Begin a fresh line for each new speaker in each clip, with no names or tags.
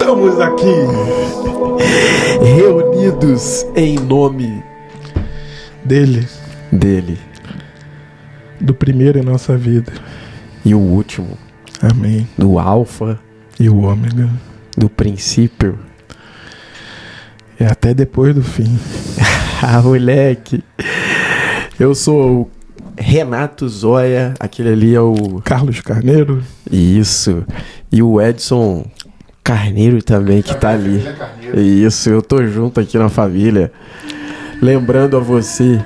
Estamos aqui reunidos em nome
dele, do primeiro em nossa vida
e o último.
Amém.
Do Alfa
e o Ômega,
do princípio
e até depois do fim.
Ah, moleque. Eu sou o Renato Zóia, aquele ali é o
Carlos Carneiro.
Isso. E o Edson Carneiro também, que tá ali. Isso, eu tô junto aqui na família. Lembrando a você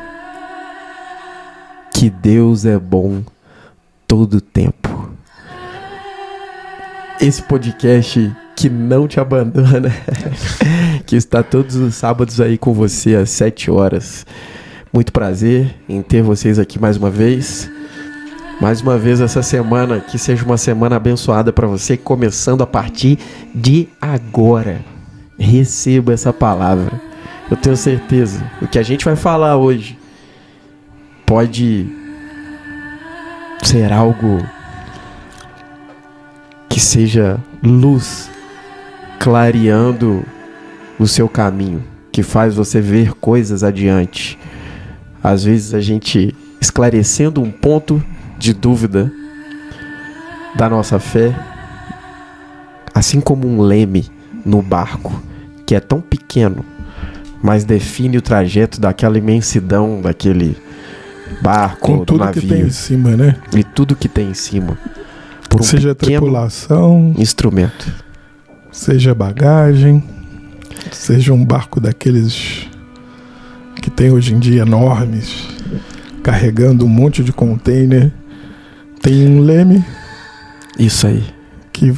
que Deus é bom todo tempo. Esse podcast que não te abandona, que está todos os sábados aí com você às 7 horas. Muito prazer em ter vocês aqui mais uma vez. Mais uma vez essa semana, que seja uma semana abençoada para você, começando a partir de agora. Receba essa palavra. Eu tenho certeza, o que a gente vai falar hoje pode ser algo que seja luz clareando o seu caminho, que faz você ver coisas adiante. Às vezes a gente esclarecendo um ponto de dúvida da nossa fé, assim como um leme no barco, que é tão pequeno, mas define o trajeto daquela imensidão, daquele barco,
com tudo
do navio,
que tem em cima, né?
E tudo que tem em cima. Por um
seja
pequeno
tripulação,
instrumento,
seja bagagem, seja um barco daqueles que tem hoje em dia enormes, carregando um monte de container. Tem um leme.
Isso aí.
Que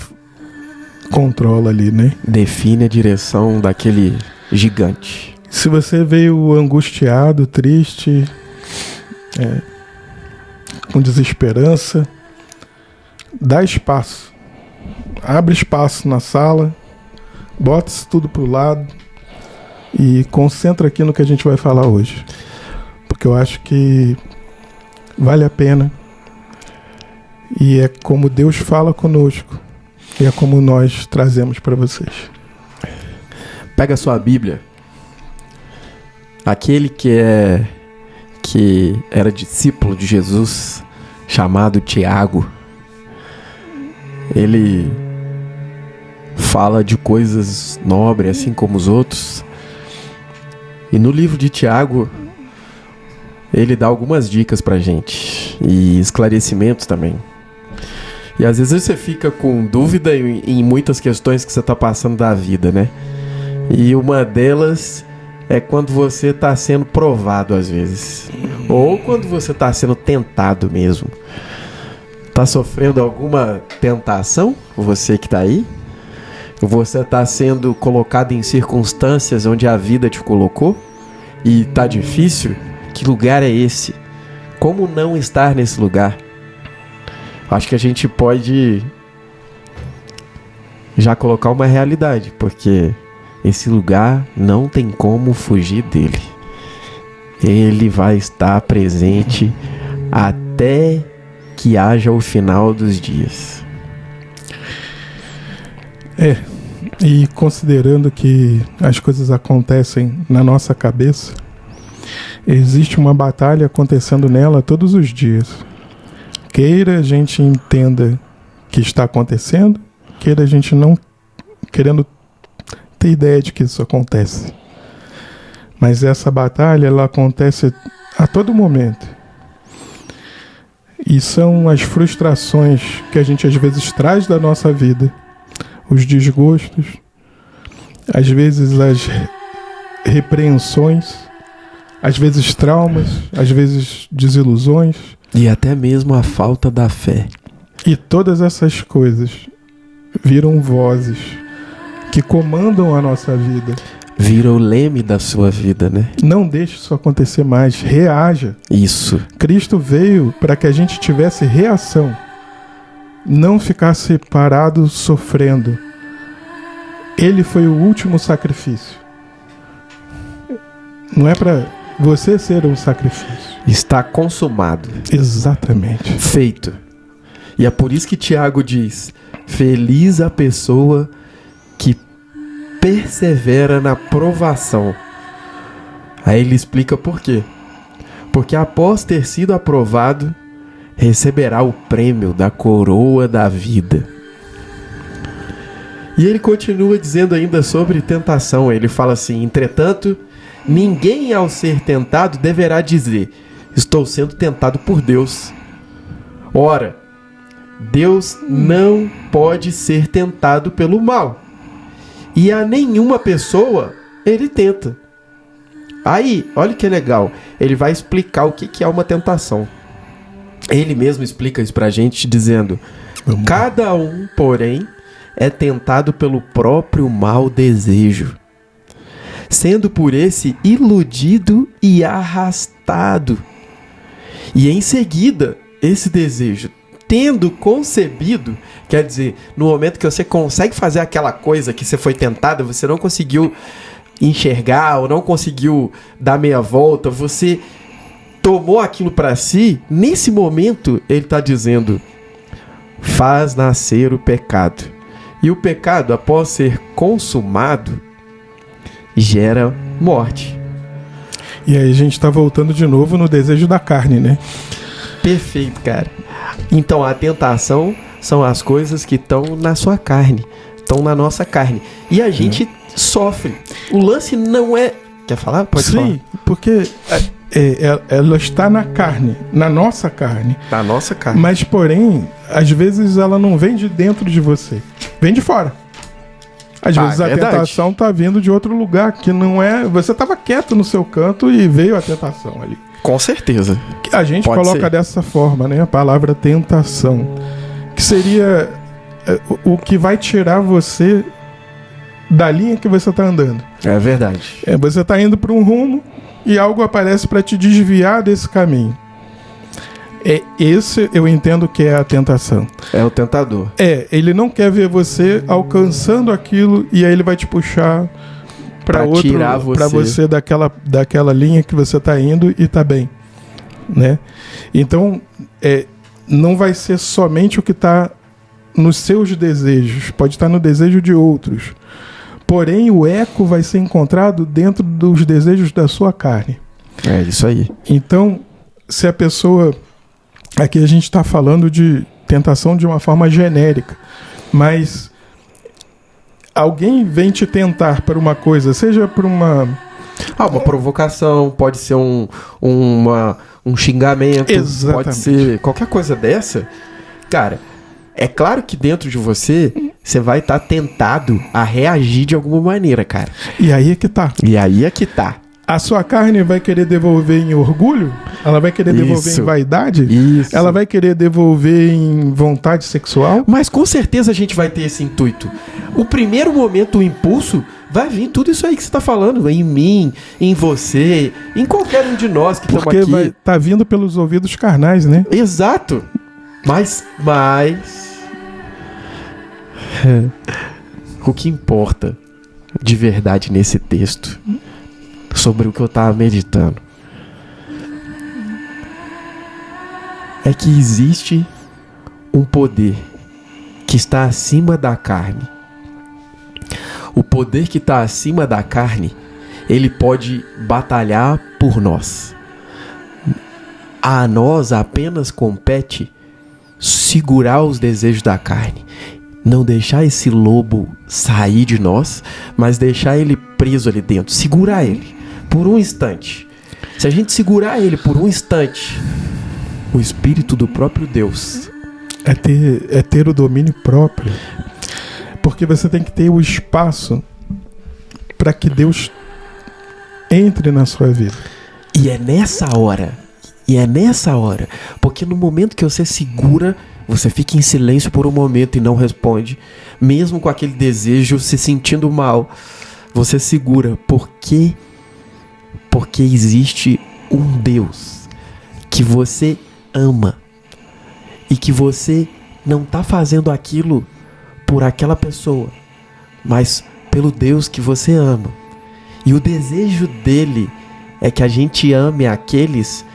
controla ali, né?
Define a direção daquele gigante.
Se você veio angustiado, triste, com desesperança, dá espaço. Abre espaço na sala, bota isso tudo pro lado e concentra aqui no que a gente vai falar hoje. Porque eu acho que vale a pena. E é como Deus fala conosco. E é como nós trazemos para vocês.
Pega a sua Bíblia. Aquele que era discípulo de Jesus, chamado Tiago, ele fala de coisas nobres, assim como os outros. E no livro de Tiago, ele dá algumas dicas pra gente e esclarecimentos também. E às vezes você fica com dúvida em muitas questões que você tá passando da vida, né? E uma delas é quando você tá sendo provado às vezes. Ou quando você tá sendo tentado mesmo. Tá sofrendo alguma tentação? Você que tá aí? Você tá sendo colocado em circunstâncias onde a vida te colocou? E tá difícil? Que lugar é esse? Como não estar nesse lugar? Acho que a gente pode já colocar uma realidade, porque esse lugar não tem como fugir dele. Ele vai estar presente até que haja o final dos dias.
E considerando que as coisas acontecem na nossa cabeça, existe uma batalha acontecendo nela todos os dias. Queira a gente entenda que está acontecendo, queira a gente não querendo ter ideia de que isso acontece. Mas essa batalha, ela acontece a todo momento. E são as frustrações que a gente às vezes traz da nossa vida, os desgostos, às vezes as repreensões, às vezes traumas, às vezes desilusões.
E até mesmo a falta da fé.
E todas essas coisas viram vozes que comandam a nossa vida.
Vira o leme da sua vida, né?
Não deixe isso acontecer mais. Reaja.
Isso.
Cristo veio para que a gente tivesse reação. Não ficasse parado sofrendo. Ele foi o último sacrifício. Não é para você ser um sacrifício.
Está consumado.
Exatamente.
Feito. E é por isso que Tiago diz: feliz a pessoa que persevera na provação. Aí ele explica por quê. Porque após ter sido aprovado, receberá o prêmio da coroa da vida. E ele continua dizendo ainda sobre tentação. Ele fala assim: entretanto, ninguém ao ser tentado deverá dizer: estou sendo tentado por Deus. Ora, Deus não pode ser tentado pelo mal, e a nenhuma pessoa ele tenta. Aí, olha que legal, ele vai explicar o que é uma tentação. Ele mesmo explica isso pra gente dizendo: cada um, porém, é tentado pelo próprio mau desejo, sendo por esse iludido e arrastado. E em seguida, esse desejo, tendo concebido, quer dizer, no momento que você consegue fazer aquela coisa que você foi tentado, você não conseguiu enxergar ou não conseguiu dar meia volta, você tomou aquilo para si, nesse momento ele está dizendo: faz nascer o pecado. E o pecado, após ser consumado, gera morte.
E aí a gente está voltando de novo no desejo da carne, né?
Perfeito, cara. Então a tentação são as coisas que estão na sua carne, estão na nossa carne. E a gente sofre. O lance não é... Quer falar? Pode falar.
Sim, porque ela está na carne, na nossa carne.
Na nossa carne.
Mas, porém, às vezes ela não vem de dentro de você. Vem de fora. Às vezes a tentação está vindo de outro lugar, que não é... Você estava quieto no seu canto e veio a tentação ali.
Com certeza.
A gente coloca dessa forma, né? A palavra tentação. Que seria o que vai tirar você da linha que você está andando.
É verdade.
Você está indo para um rumo e algo aparece para te desviar desse caminho. Esse eu entendo que é a tentação. É
o tentador.
Ele não quer ver você alcançando aquilo e aí ele vai te puxar para você daquela linha que você está indo e tá bem, né? Então, não vai ser somente o que está nos seus desejos, pode estar no desejo de outros. Porém, o eco vai ser encontrado dentro dos desejos da sua carne.
É isso aí.
Então, se a pessoa... Aqui a gente está falando de tentação de uma forma genérica, mas alguém vem te tentar para uma coisa, seja por uma
provocação, pode ser um xingamento,
exatamente,
pode ser qualquer coisa dessa. Cara, é claro que dentro de você vai estar tentado a reagir de alguma maneira, cara.
E aí é que tá. A sua carne vai querer devolver em orgulho? Ela vai querer devolver em vaidade?
Isso.
Ela vai querer devolver em vontade sexual?
Mas com certeza a gente vai ter esse intuito. O primeiro momento, o impulso, vai vir tudo isso aí que você está falando. Em mim, em você, em qualquer um de nós que estamos aqui.
Porque vai estar vindo pelos ouvidos carnais, né?
Exato. Mas... o que importa de verdade nesse texto... sobre o que eu estava meditando, é que existe um poder que está acima da carne. O poder que está acima da carne, ele pode batalhar por nós. A nós apenas compete segurar os desejos da carne, não deixar esse lobo sair de nós, mas deixar ele preso ali dentro, segurar ele por um instante. Se a gente segurar ele por um instante, o Espírito do próprio Deus
é ter o domínio próprio, porque você tem que ter o espaço para que Deus entre na sua vida.
E é nessa hora, porque no momento que você segura, você fica em silêncio por um momento e não responde, mesmo com aquele desejo, se sentindo mal, você segura. Porque existe um Deus que você ama e que você não está fazendo aquilo por aquela pessoa, mas pelo Deus que você ama. E o desejo dele é que a gente ame aqueles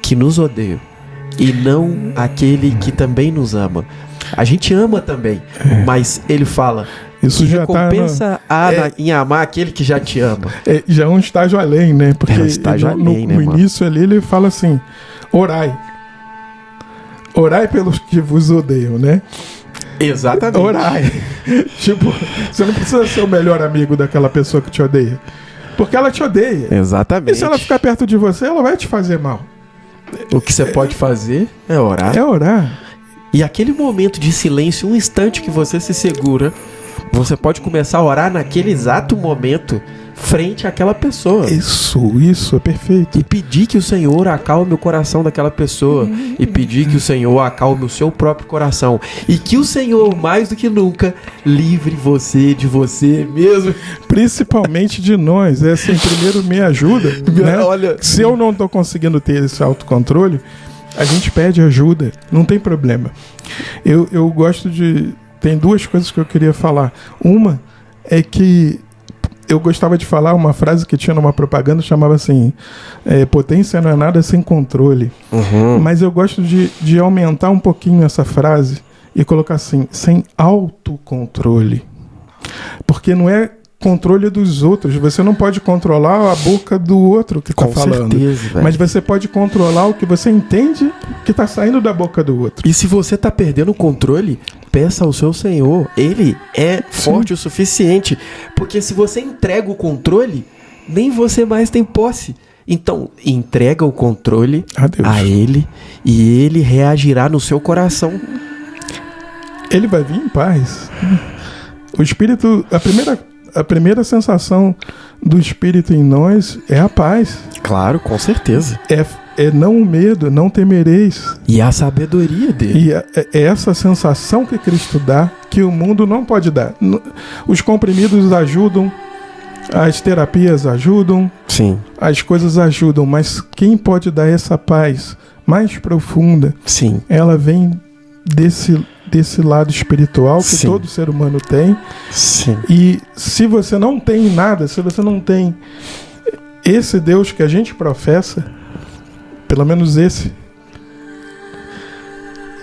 que nos odeiam e não aquele que também nos ama. A gente ama também, mas ele fala:
Isso
que
já
recompensa em amar aquele que já te ama.
Já é um estágio além, né? Porque
um estágio além,
no início ali ele fala assim: orai. Orai pelos que vos odeiam, né?
Exatamente.
Orai. Tipo, você não precisa ser o melhor amigo daquela pessoa que te odeia. Porque ela te odeia.
Exatamente.
E se ela ficar perto de você, ela vai te fazer mal.
O que você pode fazer é orar.
É orar.
E aquele momento de silêncio, um instante que você se segura, você pode começar a orar naquele exato momento, frente àquela pessoa.
Isso é perfeito.
E pedir que o Senhor acalme o coração daquela pessoa. E pedir que o Senhor acalme o seu próprio coração. E que o Senhor, mais do que nunca, livre você de você mesmo.
Principalmente de nós. É assim, primeiro me ajuda. Né?
Olha,
se eu não tô conseguindo ter esse autocontrole, a gente pede ajuda. Não tem problema. Eu gosto de... Tem duas coisas que eu queria falar. Uma é que eu gostava de falar uma frase que tinha numa propaganda, chamava assim: potência não é nada sem controle. Mas eu gosto de aumentar um pouquinho essa frase e colocar assim: sem autocontrole. Porque não é controle dos outros. Você não pode controlar a boca do outro que está falando.
Certeza,
mas você pode controlar o que você entende que está saindo da boca do outro.
E se você está perdendo o controle, peça ao seu Senhor. Ele é forte o suficiente. Porque se você entrega o controle, nem você mais tem posse. Então, entrega o controle a Ele e Ele reagirá no seu coração.
Ele vai vir em paz. O Espírito... A primeira sensação do Espírito em nós é a paz.
Claro, com certeza.
É não o medo, não temereis.
E a sabedoria dele.
E é essa sensação que Cristo dá, que o mundo não pode dar. Os comprimidos ajudam, as terapias ajudam,
sim,
as coisas ajudam, mas quem pode dar essa paz mais profunda,
sim,
ela vem desse lado espiritual que sim, todo ser humano tem.
Sim.
E se você não tem nada, se você não tem esse Deus que a gente professa, pelo menos esse,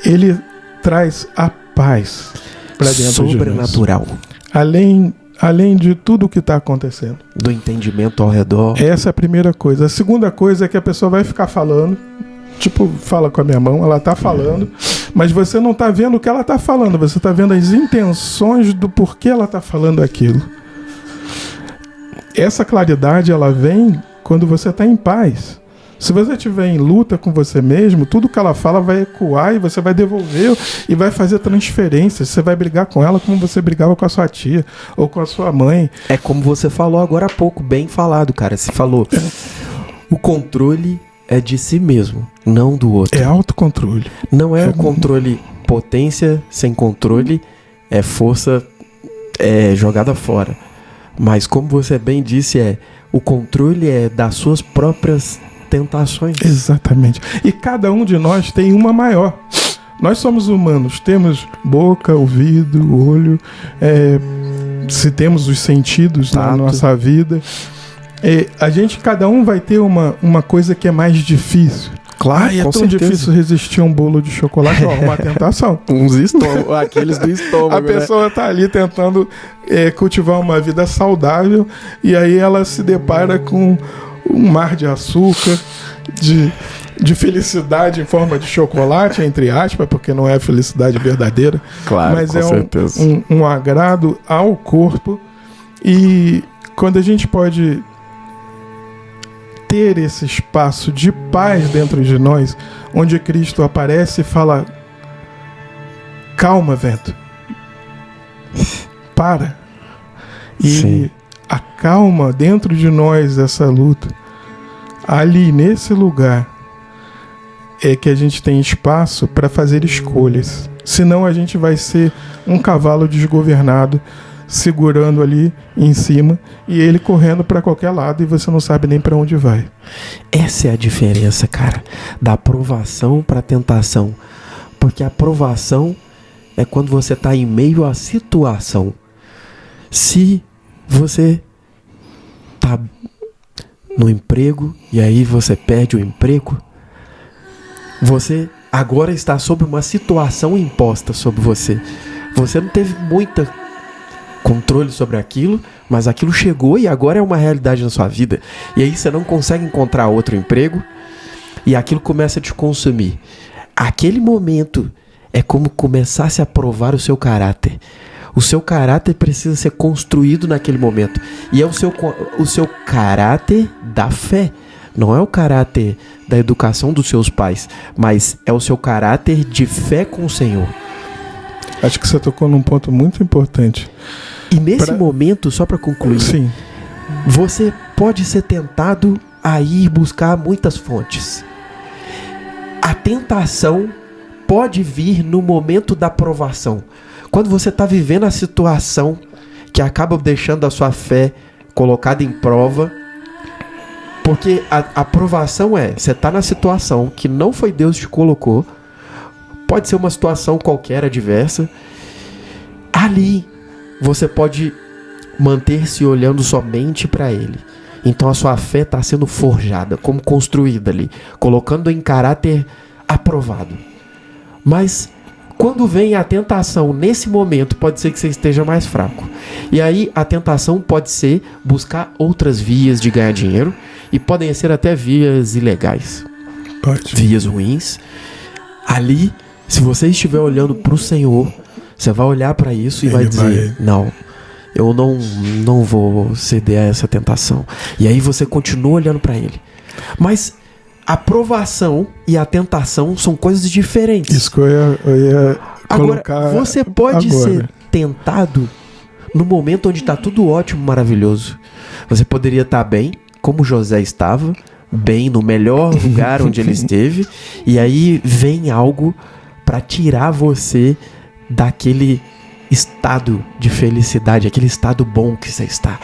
ele traz a paz para dentro
sobrenatural
de nós. Além de tudo que está acontecendo.
Do entendimento ao redor.
Essa é a primeira coisa. A segunda coisa é que a pessoa vai ficar falando. Tipo, fala com a minha mão, ela tá falando, mas você não tá vendo o que ela tá falando, você tá vendo as intenções do porquê ela tá falando aquilo. Essa claridade, ela vem quando você tá em paz. Se você estiver em luta com você mesmo, tudo que ela fala vai ecoar e você vai devolver e vai fazer transferências. Você vai brigar com ela como você brigava com a sua tia ou com a sua mãe.
É como você falou agora há pouco, bem falado, cara. Você falou, o controle é de si mesmo, não do outro.
É autocontrole.
Não é o controle, potência sem controle, é força jogada fora. Mas como você bem disse, o controle é das suas próprias tentações.
Exatamente. E cada um de nós tem uma maior. Nós somos humanos, temos boca, ouvido, olho, se temos os sentidos na nossa vida. Cada um vai ter uma coisa que é mais difícil.
Claro,
é tão difícil resistir a um bolo de chocolate, uma tentação.
Uns estômagos, aqueles do estômago.
A pessoa tá ali tentando cultivar uma vida saudável e aí ela se depara com um mar de açúcar, de felicidade em forma de chocolate, entre aspas, porque não é felicidade verdadeira.
Claro,
mas
com certeza.
Um agrado ao corpo. E quando a gente pode ter esse espaço de paz dentro de nós, onde Cristo aparece e fala: calma, vento, para. E sim, acalma dentro de nós essa luta. Ali, nesse lugar, é que a gente tem espaço para fazer escolhas. Senão a gente vai ser um cavalo desgovernado, segurando ali em cima e ele correndo para qualquer lado e você não sabe nem para onde vai.
Essa é a diferença, cara, da aprovação para tentação. Porque a aprovação é quando você está em meio à situação. Se você tá no emprego e aí você perde o emprego, você agora está sob uma situação imposta sobre você. Você não teve muita controle sobre aquilo, mas aquilo chegou e agora é uma realidade na sua vida. E aí você não consegue encontrar outro emprego e aquilo começa a te consumir. Aquele momento é como começasse a provar o seu caráter. O seu caráter precisa ser construído naquele momento. E é o seu caráter da fé. Não é o caráter da educação dos seus pais, mas é o seu caráter de fé com o Senhor.
Acho que você tocou num ponto muito importante.
E nesse momento, só para concluir,
sim,
você pode ser tentado a ir buscar muitas fontes. A tentação pode vir no momento da provação. Quando você está vivendo a situação que acaba deixando a sua fé colocada em prova, porque a provação você está na situação que não foi Deus que te colocou, pode ser uma situação qualquer adversa, ali você pode manter-se olhando somente para Ele. Então a sua fé está sendo forjada, como construída ali, colocando em caráter aprovado. Mas quando vem a tentação, nesse momento, pode ser que você esteja mais fraco. E aí a tentação pode ser buscar outras vias de ganhar dinheiro, e podem ser até vias ilegais.
Pode.
Vias ruins. Ali, se você estiver olhando para o Senhor, você vai olhar para isso e vai dizer, não, eu não vou ceder a essa tentação. E aí você continua olhando para Ele. Mas a provação e a tentação são coisas diferentes.
Isso que eu ia colocar.
Agora, você pode ser tentado no momento onde está tudo ótimo, maravilhoso. Você poderia estar bem, como José estava, bem no melhor lugar onde ele esteve, e aí vem algo para tirar você daquele estado de felicidade, aquele estado bom que você está.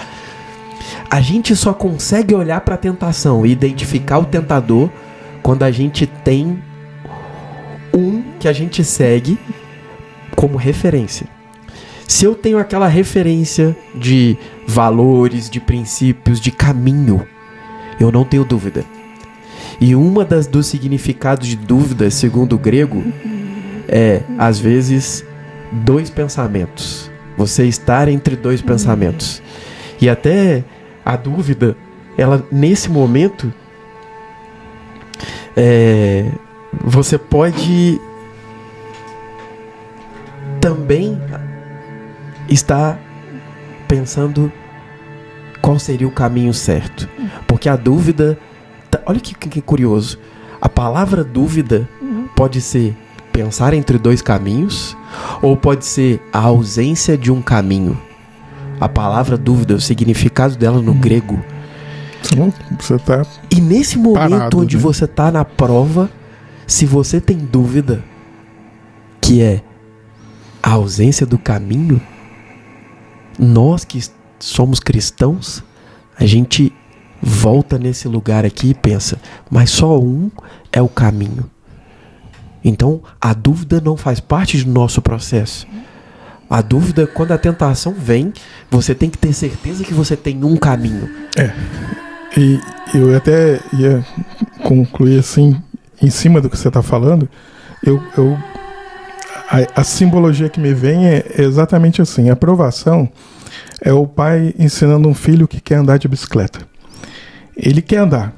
A gente só consegue olhar para a tentação e identificar o tentador quando a gente tem um que a gente segue como referência. Se eu tenho aquela referência de valores, de princípios, de caminho, eu não tenho dúvida. E uma dos significados de dúvida, segundo o grego, é, às vezes, dois pensamentos. Você estar entre dois pensamentos. E até a dúvida, ela nesse momento, você pode também estar pensando qual seria o caminho certo. Porque a dúvida... Olha que curioso. A palavra dúvida pode ser pensar entre dois caminhos, ou pode ser a ausência de um caminho. A palavra dúvida, o significado dela no grego.
Você tá
e nesse momento
parado,
onde você está na prova, se você tem dúvida, que é a ausência do caminho, nós que somos cristãos, a gente volta nesse lugar aqui e pensa, mas só um é o caminho. Então, a dúvida não faz parte do nosso processo. A dúvida, quando a tentação vem, você tem que ter certeza que você tem um caminho.
E eu até ia concluir assim, em cima do que você está falando, a simbologia que me vem é exatamente assim. A aprovação é o pai ensinando um filho que quer andar de bicicleta. Ele quer andar,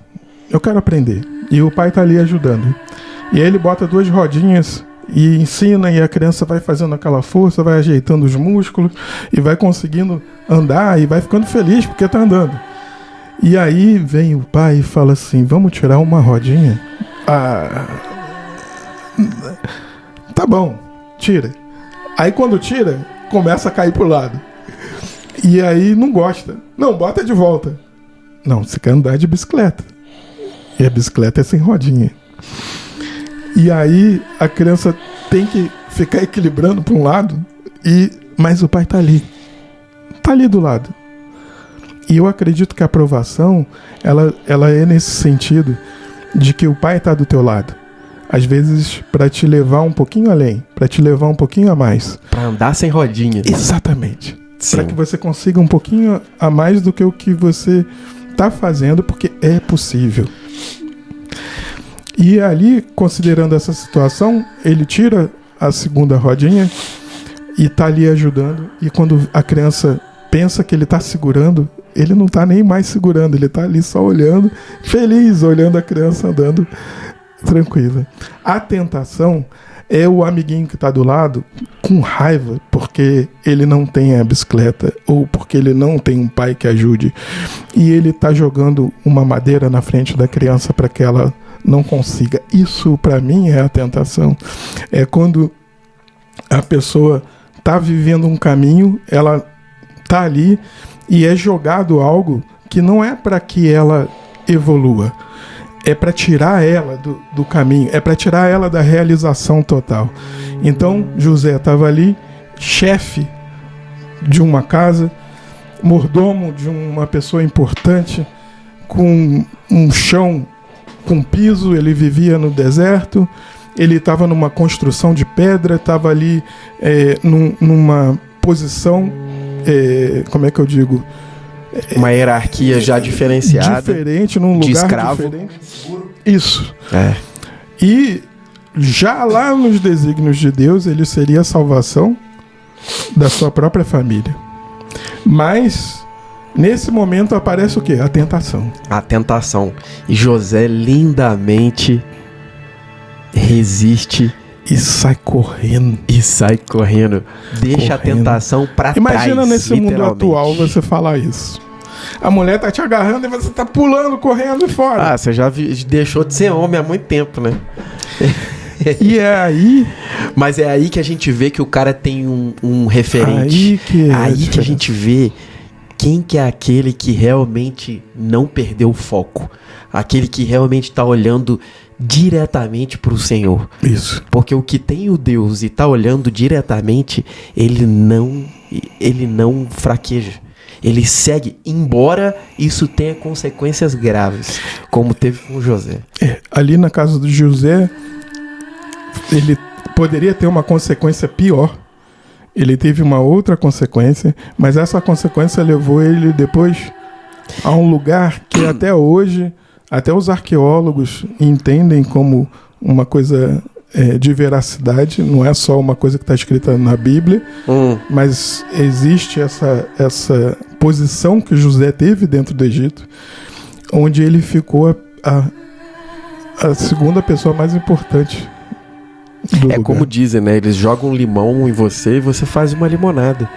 eu quero aprender. E o pai está ali ajudando. E aí ele bota duas rodinhas e ensina, e a criança vai fazendo aquela força, vai ajeitando os músculos e vai conseguindo andar e vai ficando feliz porque está andando. E aí vem o pai e fala assim, vamos tirar uma rodinha? Tá bom, tira. Aí quando tira, começa a cair pro lado. E aí não gosta. Não, bota de volta. Não, você quer andar de bicicleta. E a bicicleta é sem rodinha. E aí a criança tem que ficar equilibrando para um lado, mas o pai tá ali. Tá ali do lado. E eu acredito que a aprovação, ela é nesse sentido de que o pai tá do teu lado. Às vezes para te levar um pouquinho além, para te levar um pouquinho a mais.
Para andar sem rodinha.
Exatamente. Para que você consiga um pouquinho a mais do que o que você tá fazendo, porque é possível. E ali, considerando essa situação, ele tira a segunda rodinha e tá ali ajudando, e quando a criança pensa que ele tá segurando, ele não tá nem mais segurando, ele tá ali só olhando, feliz, olhando a criança andando tranquila. A tentação é o amiguinho que tá do lado com raiva porque ele não tem a bicicleta ou porque ele não tem um pai que ajude, e ele tá jogando uma madeira na frente da criança para que ela não consiga. Isso para mim é a tentação. É quando a pessoa tá vivendo um caminho, ela tá ali e é jogado algo que não é para que ela evolua, é para tirar ela do caminho, é para tirar ela da realização total. Então José estava ali, chefe de uma casa, mordomo de uma pessoa importante, com um chão com piso, ele vivia no deserto, ele estava numa construção de pedra, estava ali numa posição, como é que eu digo?
Uma hierarquia já diferenciada.
Diferente, num lugar
de escravo.
diferente. Isso.
É.
E já lá nos desígnios de Deus, ele seria a salvação da sua própria família. Mas nesse momento aparece o quê? A tentação. A
tentação. E José lindamente resiste
e sai correndo.
Deixa a tentação pra trás.
Imagina nesse mundo atual você falar isso. A mulher tá te agarrando e você tá pulando, correndo fora.
Ah, você já deixou de ser homem há muito tempo, né?
E é aí...
Mas é aí que a gente vê que o cara tem um referente. Aí que a gente vê quem que é aquele que realmente não perdeu o foco. Aquele que realmente tá olhando diretamente para o Senhor.
Isso.
Porque o que tem o Deus e tá olhando diretamente, ele não fraqueja. Ele segue, embora isso tenha consequências graves, como teve com José.
Ali na casa de José, ele poderia ter uma consequência pior. Ele teve uma outra consequência, mas essa consequência levou ele depois a um lugar que até hoje, até os arqueólogos entendem como uma coisa de veracidade, não é só uma coisa que está escrita na Bíblia, mas existe essa posição que José teve dentro do Egito, onde ele ficou a segunda pessoa mais importante do lugar.
Como dizem, né? Eles jogam limão em você e você faz uma limonada.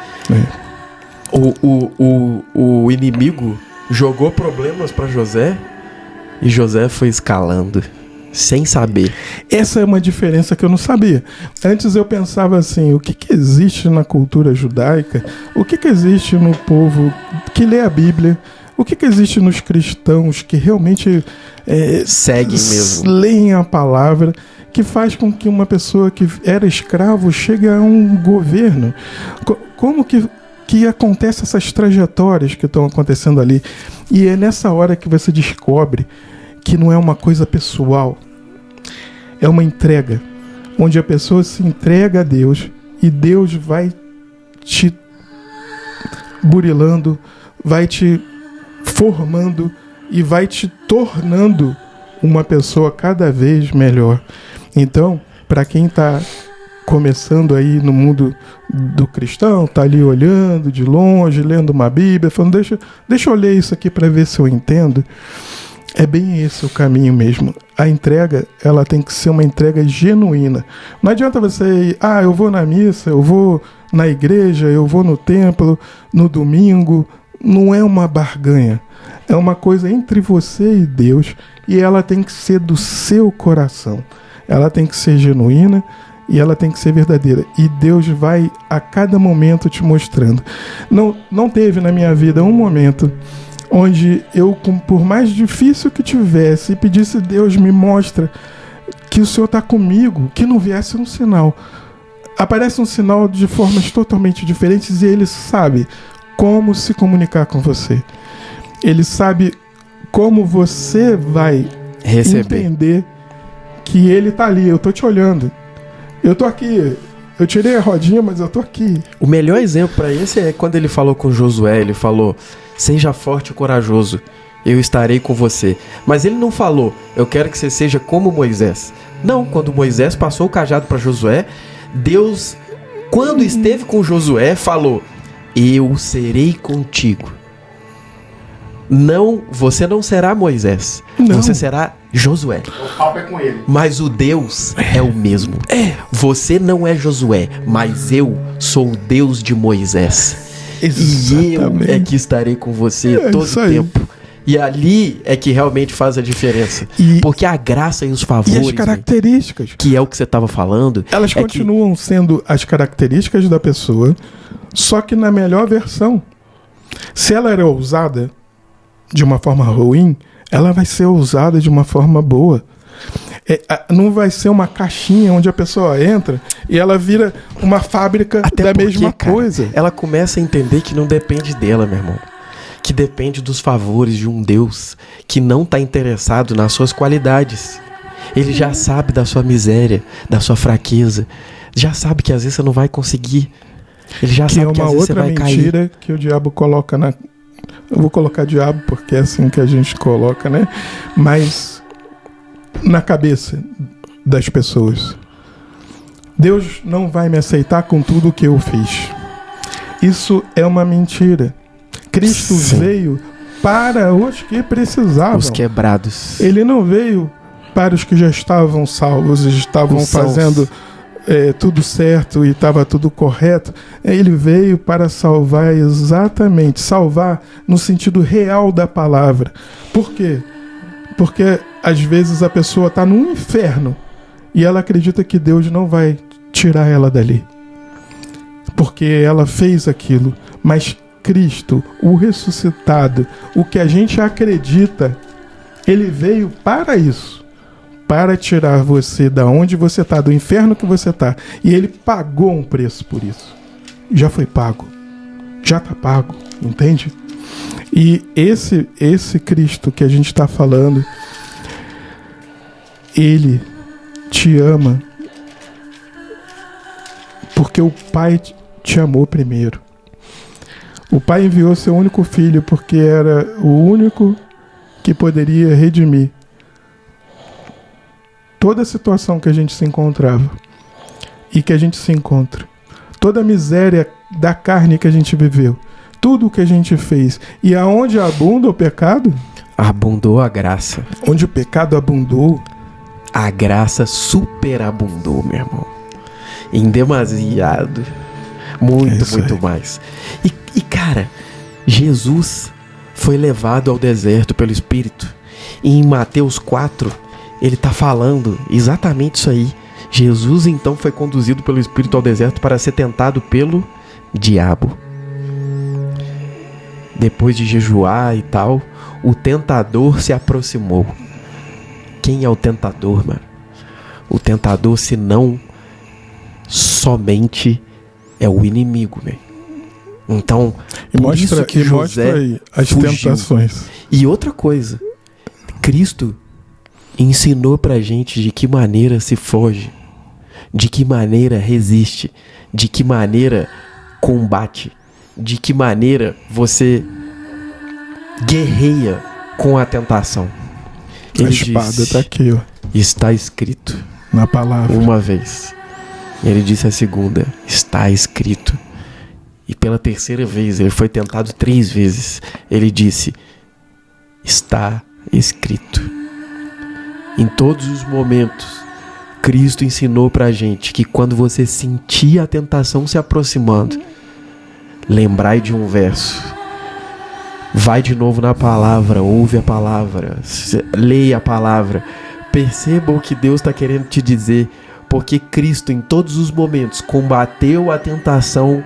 O inimigo jogou problemas para José e José foi escalando sem saber.
Essa é uma diferença que eu não sabia. Antes eu pensava assim, o que existe na cultura judaica, o que existe no povo que lê a Bíblia, o que existe nos cristãos que realmente
seguem mesmo,
leem a palavra, que faz com que uma pessoa que era escravo chegue a um governo. Como que acontecem essas trajetórias que estão acontecendo ali? E é nessa hora que você descobre que não é uma coisa pessoal, é uma entrega, onde a pessoa se entrega a Deus e Deus vai te burilando, vai te formando e vai te tornando uma pessoa cada vez melhor. Então, para quem está começando aí no mundo do cristão, tá ali olhando de longe, lendo uma Bíblia, falando, deixa eu ler isso aqui para ver se eu entendo. É bem esse o caminho mesmo. A entrega, ela tem que ser uma entrega genuína. Não adianta você ir, eu vou na missa, eu vou na igreja, eu vou no templo, no domingo. Não é uma barganha. É uma coisa entre você e Deus, e ela tem que ser do seu coração. Ela tem que ser genuína e ela tem que ser verdadeira. E Deus vai a cada momento te mostrando. Não teve na minha vida um momento onde eu, por mais difícil que tivesse, pedisse, Deus, me mostra que o Senhor está comigo, que não viesse um sinal. Aparece um sinal de formas totalmente diferentes e Ele sabe como se comunicar com você. Ele sabe como você vai entender que Ele está ali. Eu estou te olhando. Eu estou aqui. Eu tirei a rodinha, mas eu estou aqui.
O melhor exemplo para isso é quando ele falou com Josué. Ele falou, seja forte e corajoso, eu estarei com você. Mas ele não falou, eu quero que você seja como Moisés. Não, quando Moisés passou o cajado para Josué, Deus quando esteve com Josué, falou: eu serei contigo. Não, você não será Moisés,
Não.
você será Josué.
O papo é com ele.
Mas o Deus é o mesmo. Você não é Josué, mas eu sou o Deus de Moisés. E eu é que estarei com você todo
isso
o
aí.
tempo. E ali é que realmente faz a diferença.
E-
Porque a graça e os
E
favores,
as características,
que é o que você estava falando,
elas
é que
continuam sendo as características da pessoa, só que na melhor versão. Se ela era ousada de uma forma ruim, ela vai ser ousada de uma forma boa. Não vai ser uma caixinha onde a pessoa entra e ela vira uma fábrica
até
da
porque,
mesma
cara,
coisa.
ela começa a entender que não depende dela, meu irmão. Que depende dos favores de um Deus que não está interessado nas suas qualidades. Ele já sabe da sua miséria, da sua fraqueza. Já sabe que às vezes você não vai conseguir. Ele já
Que
sabe
é
que às
uma
vezes você
outra
vai cair.
mentira que o diabo coloca na... Eu vou colocar diabo porque é assim que a gente coloca, né? Mas na cabeça das pessoas. Deus não vai me aceitar com tudo que eu fiz. Isso é uma mentira. Cristo
Sim.
veio para os que precisavam.
Os quebrados.
Ele não veio para os que já estavam salvos, estavam
Os sãos.
fazendo tudo certo e estava tudo correto. Ele veio para salvar exatamente, salvar no sentido real da palavra. Por quê? Porque às vezes a pessoa está num inferno e ela acredita que Deus não vai tirar ela dali. Porque ela fez aquilo. Mas Cristo, o ressuscitado, o que a gente acredita, ele veio para isso. Para tirar você da onde você está, do inferno que você está. E ele pagou um preço por isso. Já foi pago. Já está pago. Entende? E esse Cristo que a gente está falando, ele te ama porque o Pai te amou primeiro. O Pai enviou seu único filho porque era o único que poderia redimir toda a situação que a gente se encontrava e que a gente se encontra. Toda a miséria da carne que a gente viveu. Tudo o que a gente fez. E aonde abunda o pecado?
Abundou a graça.
Onde o pecado abundou,
A graça superabundou, meu irmão. Em demasiado. Muito,
isso
muito
aí.
mais. E cara, Jesus foi levado ao deserto pelo Espírito. E em Mateus 4, ele tá falando exatamente isso aí. Jesus então foi conduzido pelo Espírito ao deserto para ser tentado pelo diabo. Depois de jejuar e tal, o tentador se aproximou. Quem é o tentador, mano? O tentador, se não somente é o inimigo, velho. Então,
e
por isso
mostra,
que
e
José
mostra aí as
fugiu.
tentações.
E outra coisa, Cristo ensinou pra gente de que maneira se foge, de que maneira resiste, de que maneira combate, de que maneira você guerreia com a tentação.
A espada está aqui, ó,
está escrito
na palavra.
uma vez. Ele disse a segunda, está escrito. E pela terceira vez, ele foi tentado 3 vezes. Ele disse, está escrito. Em todos os momentos, Cristo ensinou pra gente que quando você sentir a tentação se aproximando, lembrai de um verso. Vai de novo na palavra, ouve a palavra, leia a palavra. Perceba o que Deus está querendo te dizer, porque Cristo em todos os momentos combateu a tentação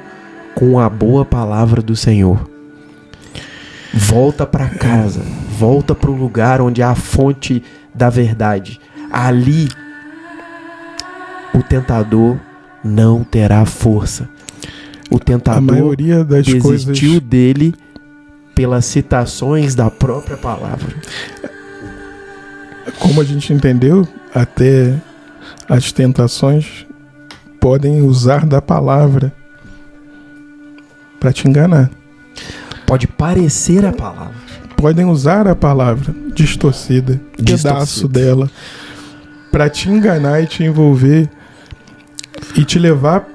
com a boa palavra do Senhor. Volta para casa, volta para o lugar onde há a fonte da verdade. Ali o tentador não terá força. O tentador
A maioria das
desistiu
coisas,
dele pelas citações da própria palavra.
como a gente entendeu, até as tentações podem usar da palavra para te enganar.
Pode parecer a palavra.
Podem usar a palavra distorcida, pedaço dela, para te enganar e te envolver e te levar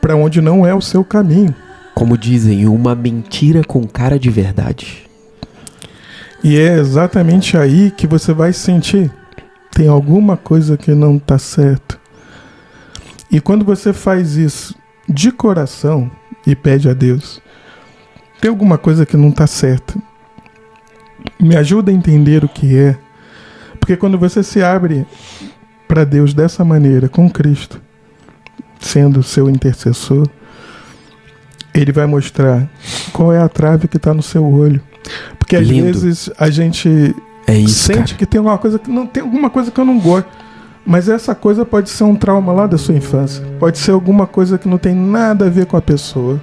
para onde não é o seu caminho.
Como dizem, uma mentira com cara de verdade.
E é exatamente aí que você vai sentir: tem alguma coisa que não está certa. E quando você faz isso de coração e pede a Deus, tem alguma coisa que não está certa, me ajuda a entender o que é. Porque quando você se abre para Deus dessa maneira, com Cristo sendo seu intercessor, Ele vai mostrar qual é a trave que está no seu olho. Porque às vezes a gente sente que tem alguma coisa que não tem, alguma coisa que eu não gosto. Mas essa coisa pode ser um trauma lá da sua infância. Pode ser alguma coisa que não tem nada a ver com a pessoa.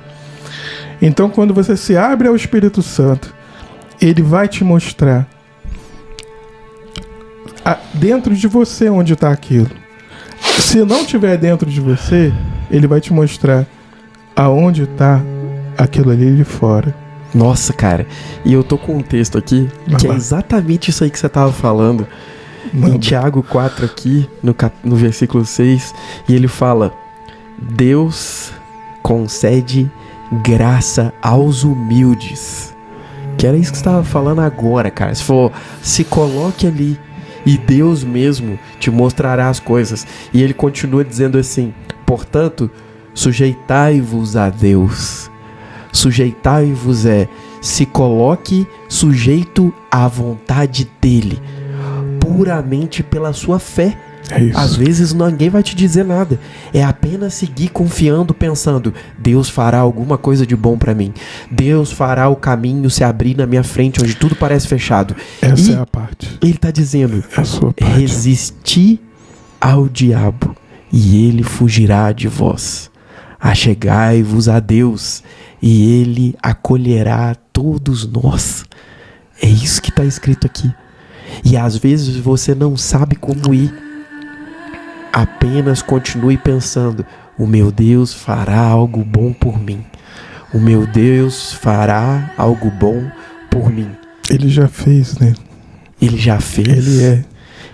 Então, quando você se abre ao Espírito Santo, Ele vai te mostrar dentro de você onde está aquilo. Se não estiver dentro de você, Ele vai te mostrar aonde está aquilo ali de fora.
Nossa, cara. E eu tô com um texto aqui que é exatamente isso aí que você tava falando. Em Tiago 4 aqui, no versículo 6, e ele fala: Deus concede graça aos humildes. Que era isso que você estava falando agora, cara. Se coloque ali e Deus mesmo te mostrará as coisas. E ele continua dizendo assim: portanto, sujeitai-vos a Deus. Sujeitai-vos se coloque sujeito à vontade dele, puramente pela sua fé.
É isso.
Às vezes ninguém vai te dizer nada. É apenas seguir confiando, pensando: Deus fará alguma coisa de bom pra mim. Deus fará o caminho se abrir na minha frente, onde tudo parece fechado.
Essa é a parte.
Ele tá dizendo:
é a sua parte.
Resisti ao diabo e ele fugirá de vós. Achegai-vos a Deus e Ele acolherá todos nós. É isso que está escrito aqui. E às vezes você não sabe como ir. Apenas continue pensando: o meu Deus fará algo bom por mim. O meu Deus fará algo bom por mim.
Ele já fez, né?
Ele já fez.
Ele é.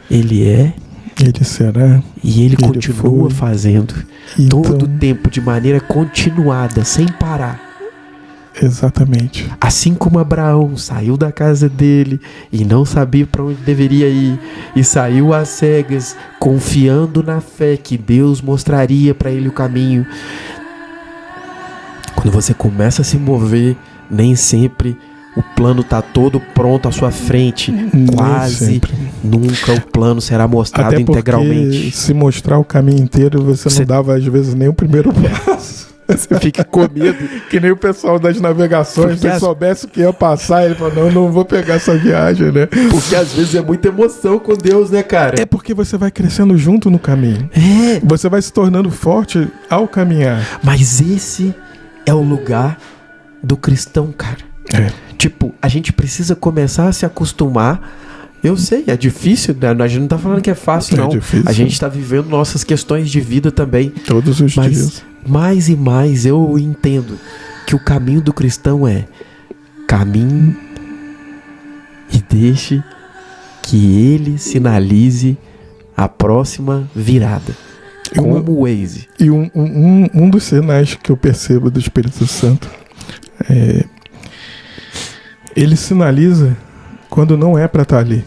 Ele é.
Ele será.
E Ele continua fazendo.
Então,
todo o tempo, de maneira continuada, sem parar.
Exatamente.
Assim como Abraão saiu da casa dele e não sabia para onde deveria ir, e saiu às cegas, confiando na fé que Deus mostraria para ele o caminho. Quando você começa a se mover, nem sempre o plano está todo pronto à sua frente. Quase nunca o plano será mostrado
até
integralmente.
Se mostrar o caminho inteiro, você não dava às vezes nem o primeiro passo.
Você fica com medo.
Que nem o pessoal das navegações, se soubesse o que ia passar, ele falou: não vou pegar essa viagem, né?
Porque às vezes é muita emoção com Deus, né, cara?
É porque você vai crescendo junto no caminho. Você vai se tornando forte ao caminhar.
Mas esse é o lugar do cristão, cara. Tipo, a gente precisa começar a se acostumar. Eu sei, é difícil, né? A gente não tá falando que é fácil, não.
Difícil.
A gente tá vivendo nossas questões de vida também.
Todos os dias.
Mais e mais eu entendo que o caminho do cristão é: caminhe e deixe que ele sinalize a próxima virada. Como o Waze.
E um dos sinais que eu percebo do Espírito Santo ele sinaliza quando não é para estar ali.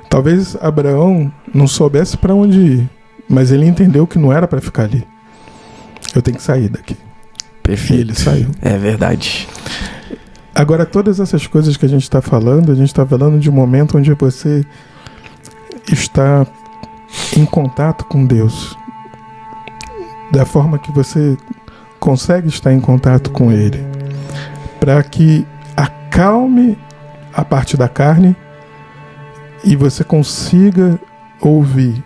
Talvez Abraão não soubesse para onde ir, mas ele entendeu que não era para ficar ali. Eu tenho que sair daqui.
Perfeito.
E ele saiu.
É verdade.
Agora, todas essas coisas que a gente está falando, a gente está falando de um momento onde você está em contato com Deus. Da forma que você consegue estar em contato com Ele. Para que acalme a parte da carne e você consiga ouvir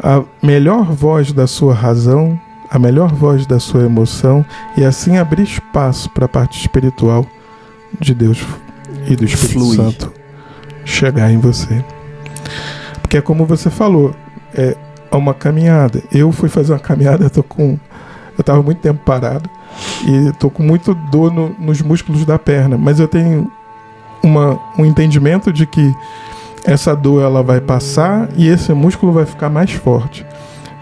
a melhor voz da sua razão, a melhor voz da sua emoção, e assim abrir espaço para a parte espiritual de Deus e do Espírito Santo chegar em você. Porque é como você falou, é uma caminhada. Eu fui fazer uma caminhada, eu estava muito tempo parado e estou com muito dor nos músculos da perna, mas eu tenho um entendimento de que essa dor ela vai passar e esse músculo vai ficar mais forte.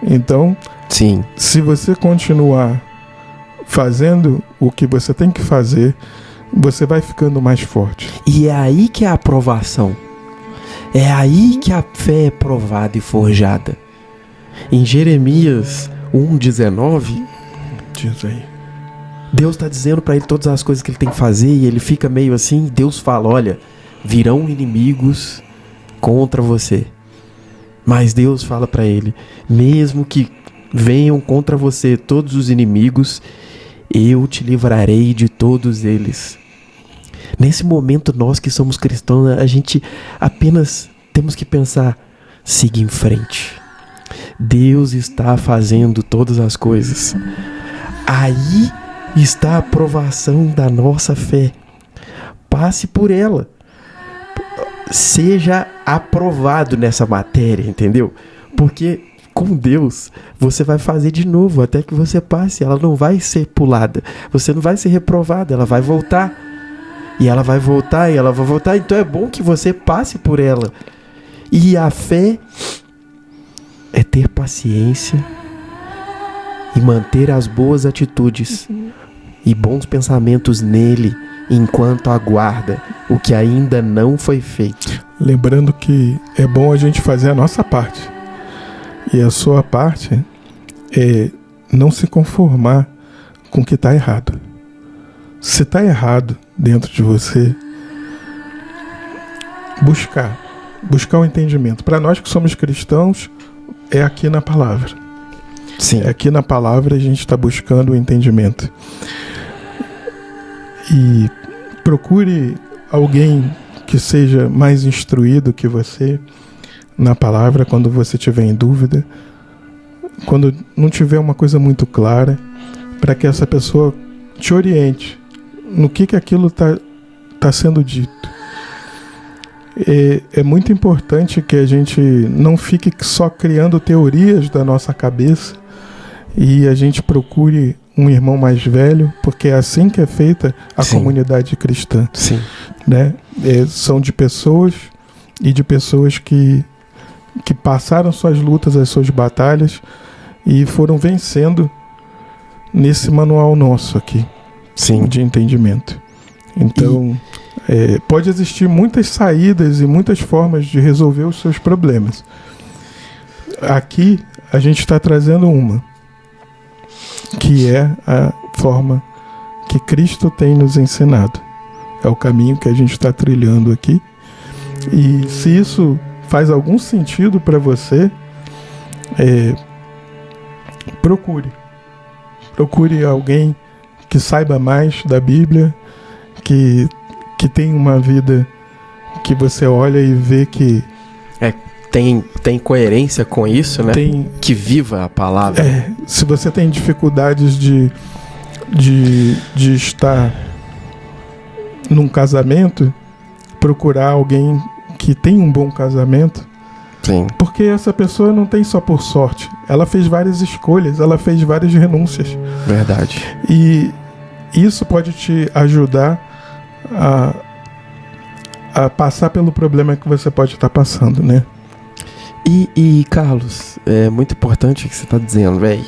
Então,
Sim.
Se você continuar fazendo o que você tem que fazer, você vai ficando mais forte.
E é aí que é a aprovação. É aí que a fé é provada e forjada. Em Jeremias 1,19,
Diz aí.
Deus está dizendo para ele todas as coisas que ele tem que fazer, e ele fica meio assim. Deus fala: olha, virão inimigos contra você. Mas Deus fala para ele: mesmo que venham contra você todos os inimigos, eu te livrarei de todos eles. Nesse momento, nós que somos cristãos, a gente apenas temos que pensar: siga em frente. Deus está fazendo todas as coisas. Aí está a aprovação da nossa fé. Passe por ela. Seja aprovado nessa matéria, entendeu? Porque com Deus você vai fazer de novo até que você passe. Ela não vai ser pulada. Você não vai ser reprovado. Ela vai voltar. E ela vai voltar, e ela vai voltar. Então é bom que você passe por ela. E a fé é ter paciência e manter as boas atitudes e bons pensamentos nele enquanto aguarda o que ainda não foi feito.
Lembrando que é bom a gente fazer a nossa parte. E a sua parte é não se conformar com o que está errado. Se está errado dentro de você, buscar o entendimento. Para nós que somos cristãos, é aqui na palavra.
Sim.
Aqui na palavra a gente está buscando o entendimento. E procure alguém que seja mais instruído que você na palavra quando você estiver em dúvida, quando não tiver uma coisa muito clara, para que essa pessoa te oriente no que aquilo está sendo dito. É muito importante que a gente não fique só criando teorias da nossa cabeça e a gente procure um irmão mais velho, porque é assim que é feita a
Sim.
comunidade cristã.
Sim.
Né? São de pessoas que passaram suas lutas, as suas batalhas e foram vencendo nesse manual nosso aqui.
Sim.
De entendimento. Então, pode existir muitas saídas e muitas formas de resolver os seus problemas. Aqui, a gente está trazendo uma, que é a forma que Cristo tem nos ensinado. É o caminho que a gente está trilhando aqui. E se isso faz algum sentido para você, procure alguém que saiba mais da Bíblia, que tem uma vida que você olha e vê que
tem coerência com isso, né? Que viva a palavra.
Se você tem dificuldades de estar num casamento, procurar alguém que tem um bom casamento.
Sim.
Porque essa pessoa não tem só por sorte. Ela fez várias escolhas, ela fez várias renúncias.
Verdade.
E isso pode te ajudar a passar pelo problema que você pode estar passando, né?
E Carlos, é muito importante o que você está dizendo, velho.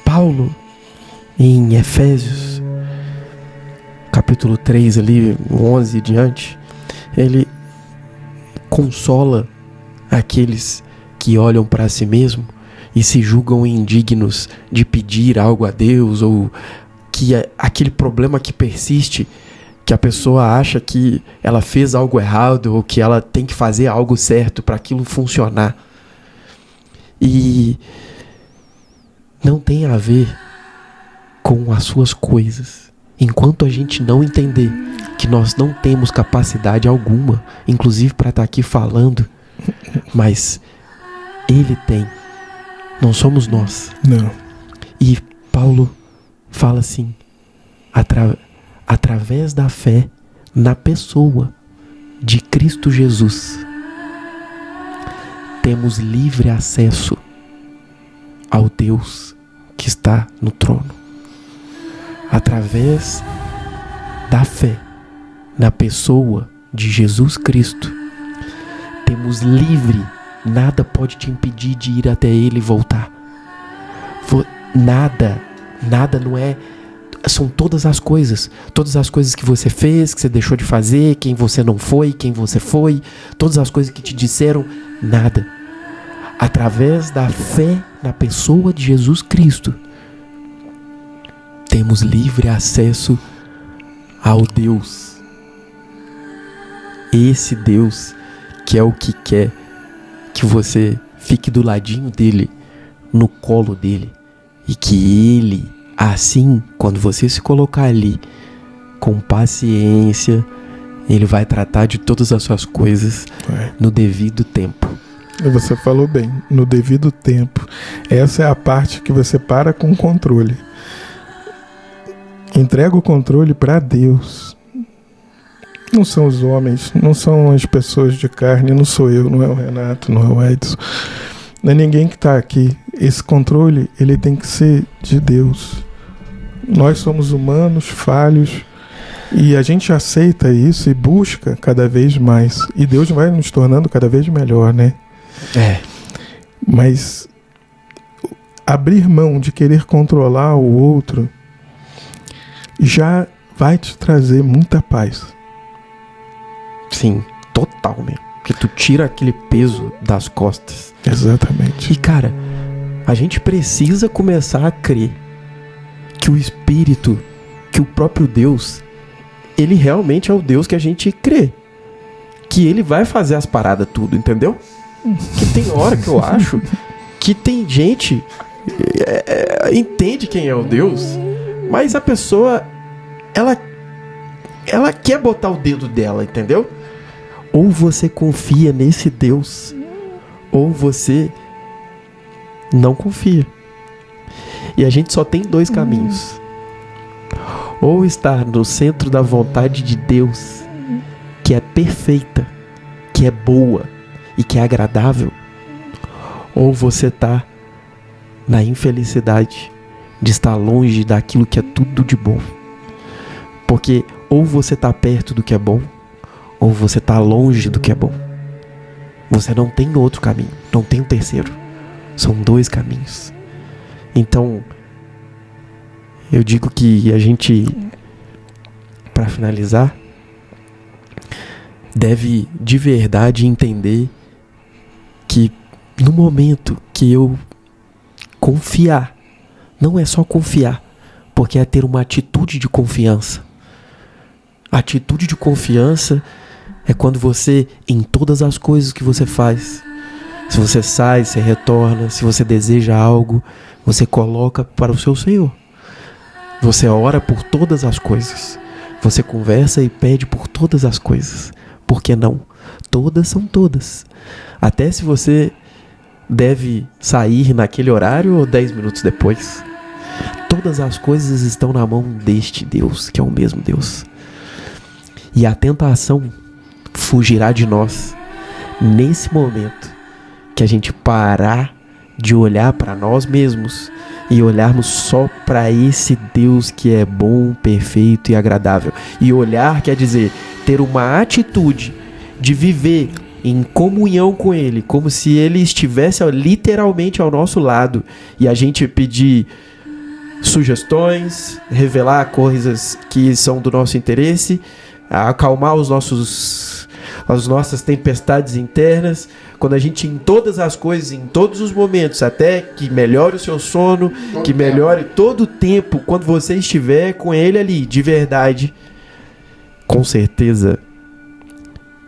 Paulo, em Efésios, capítulo 3, ali, 11 e diante, ele consola aqueles que olham para si mesmo e se julgam indignos de pedir algo a Deus, ou que aquele problema que persiste, que a pessoa acha que ela fez algo errado ou que ela tem que fazer algo certo para aquilo funcionar. E não tem a ver com as suas coisas. Enquanto a gente não entender que nós não temos capacidade alguma, inclusive para estar aqui falando, mas Ele tem. Não somos nós.
Não.
E Paulo fala assim, através da fé na pessoa de Cristo Jesus, temos livre acesso ao Deus que está no trono. Através da fé na pessoa de Jesus Cristo, temos livre nada pode te impedir de ir até Ele e voltar. Nada não é... São todas as coisas que você fez, que você deixou de fazer, quem você não foi, quem você foi, todas as coisas que te disseram, nada. Através da fé na pessoa de Jesus Cristo, temos livre acesso ao Deus. Esse Deus que é o que quer que você fique do ladinho dele, no colo dele, e que ele, assim, quando você se colocar ali, com paciência, ele vai tratar de todas as suas coisas no devido tempo.
Você falou bem, no devido tempo. Essa é a parte que você para com o controle. Entrega o controle para Deus. Não são os homens, não são as pessoas de carne, não sou eu, não é o Renato, não é o Edson, não é ninguém que está aqui. Esse controle, ele tem que ser de Deus. Nós somos humanos, falhos, e a gente aceita isso e busca cada vez mais. E Deus vai nos tornando cada vez melhor, né? Mas abrir mão de querer controlar o outro já vai te trazer muita paz.
Sim, total mesmo. Porque tu tira aquele peso das costas.
Exatamente.
E cara, a gente precisa começar a crer que o Espírito, que o próprio Deus, ele realmente é o Deus que a gente crê. Que ele vai fazer as paradas tudo, entendeu? Que tem hora que eu acho que tem gente entende quem é o Deus, mas a pessoa ela quer botar o dedo dela, entendeu? Ou você confia nesse Deus, ou você não confia. E a gente só tem dois caminhos: ou estar no centro da vontade de Deus, que é perfeita, que é boa e que é agradável, ou você tá na infelicidade de estar longe daquilo que é tudo de bom. Porque ou você tá perto do que é bom, ou você tá longe do que é bom. Você não tem outro caminho, não tem um terceiro. São dois caminhos. Então, eu digo que a gente, para finalizar, deve de verdade entender que no momento que eu confiar, não é só confiar, porque é ter uma atitude de confiança. A atitude de confiança é quando você, em todas as coisas que você faz, se você sai, você retorna, se você deseja algo, você coloca para o seu Senhor. Você ora por todas as coisas. Você conversa e pede por todas as coisas. Por que não? Todas são todas. Até se você deve sair naquele horário ou 10 minutos depois. Todas as coisas estão na mão deste Deus, que é o mesmo Deus. E a tentação fugirá de nós nesse momento que a gente parar de olhar para nós mesmos e olharmos só para esse Deus que é bom, perfeito e agradável. E olhar quer dizer ter uma atitude de viver em comunhão com Ele, como se Ele estivesse literalmente ao nosso lado, e a gente pedir sugestões, revelar coisas que são do nosso interesse, acalmar as nossas tempestades internas, quando a gente, em todas as coisas, em todos os momentos, até que melhore o seu sono, que melhore todo o tempo, quando você estiver com Ele ali, de verdade, com certeza,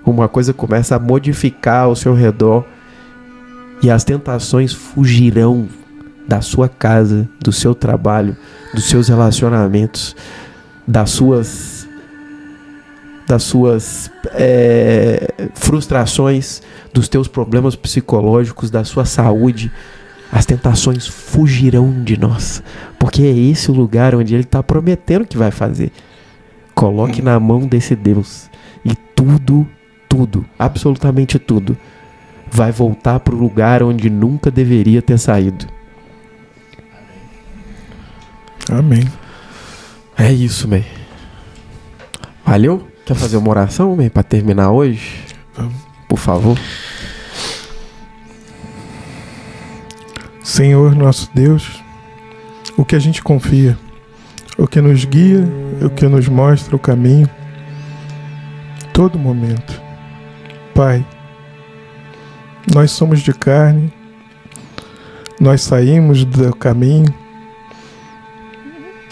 uma coisa começa a modificar ao seu redor e as tentações fugirão da sua casa, do seu trabalho, dos seus relacionamentos, das suas frustrações, dos teus problemas psicológicos, da sua saúde. As tentações fugirão de nós, porque é esse o lugar onde Ele está prometendo que vai fazer. Coloque na mão desse Deus e tudo, absolutamente tudo, vai voltar para o lugar onde nunca deveria ter saído.
Amém.
É isso, man. Valeu? Quer fazer uma oração, man, para terminar hoje?
Vamos.
Por favor.
Senhor nosso Deus, o que a gente confia, o que nos guia, o que nos mostra o caminho, todo momento. Pai, nós somos de carne, nós saímos do caminho,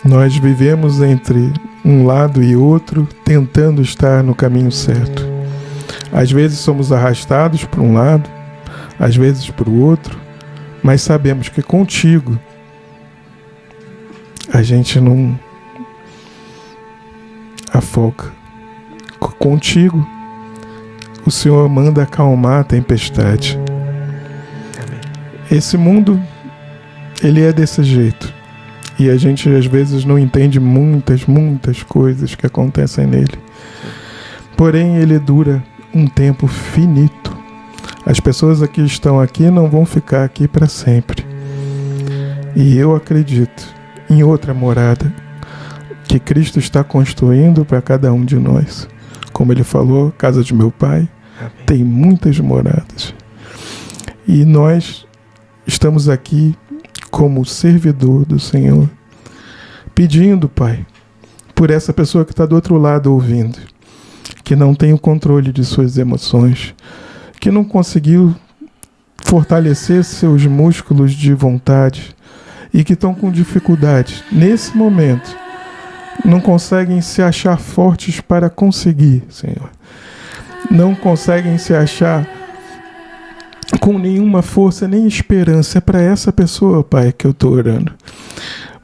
nós vivemos entre um lado e outro, tentando estar no caminho certo. Às vezes somos arrastados para um lado, às vezes para o outro, mas sabemos que contigo a gente não afoga. Contigo o Senhor manda acalmar a tempestade. Esse mundo, ele é desse jeito. E a gente às vezes não entende muitas coisas que acontecem nele. Porém, ele dura um tempo finito. As pessoas que estão aqui não vão ficar aqui para sempre. E eu acredito em outra morada que Cristo está construindo para cada um de nós. Como ele falou, casa de meu Pai tem muitas moradas. E nós estamos aqui como servidor do Senhor, pedindo, Pai, por essa pessoa que está do outro lado ouvindo, que não tem o controle de suas emoções, que não conseguiu fortalecer seus músculos de vontade e que estão com dificuldade nesse momento, não conseguem se achar fortes para conseguir, Senhor. Não conseguem se achar com nenhuma força nem esperança. É para essa pessoa, Pai, que eu estou orando.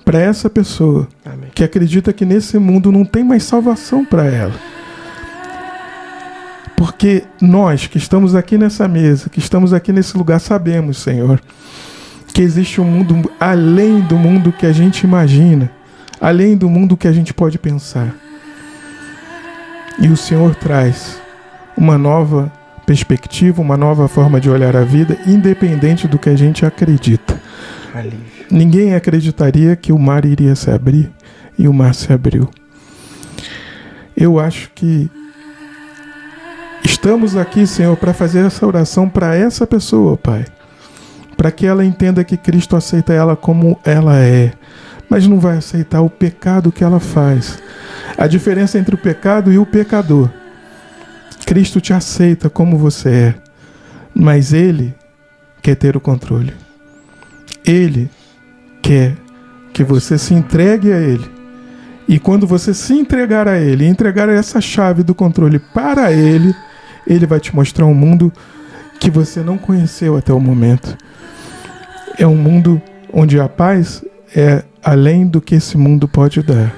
Para essa pessoa, amém, que acredita que nesse mundo não tem mais salvação para ela. Porque nós que estamos aqui nessa mesa, que estamos aqui nesse lugar, sabemos, Senhor, que existe um mundo além do mundo que a gente imagina, além do mundo que a gente pode pensar. E o Senhor traz uma nova perspectiva, uma nova forma de olhar a vida, independente do que a gente acredita. Alívio. Ninguém acreditaria que o mar iria se abrir, e o mar se abriu. Eu acho que estamos aqui, Senhor, para fazer essa oração para essa pessoa, Pai, para que ela entenda que Cristo aceita ela como ela é, mas não vai aceitar o pecado que ela faz. A diferença entre o pecado e o pecador: Cristo te aceita como você é, mas Ele quer ter o controle. Ele quer que você se entregue a Ele. E quando você se entregar a Ele, entregar essa chave do controle para Ele, Ele vai te mostrar um mundo que você não conheceu até o momento. É um mundo onde a paz é além do que esse mundo pode dar.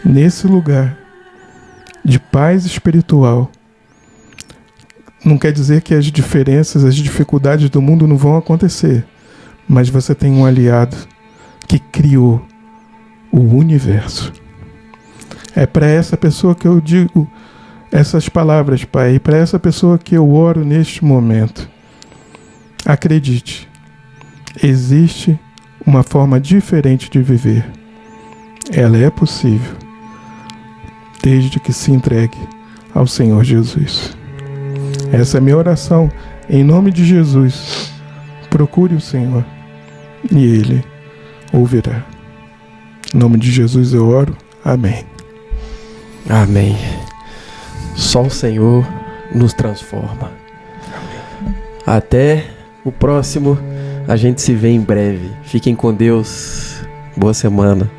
Nesse lugar de paz espiritual, não quer dizer que as diferenças, as dificuldades do mundo não vão acontecer, mas você tem um aliado que criou o universo. É para essa pessoa que eu digo essas palavras, Pai, e para essa pessoa que eu oro neste momento. Acredite, existe uma forma diferente de viver. Ela é possível, desde que se entregue ao Senhor Jesus. Essa é a minha oração, em nome de Jesus. Procure o Senhor e Ele ouvirá. Em nome de Jesus eu oro. Amém.
Amém. Só o Senhor nos transforma. Amém. Até o próximo. A gente se vê em breve. Fiquem com Deus. Boa semana.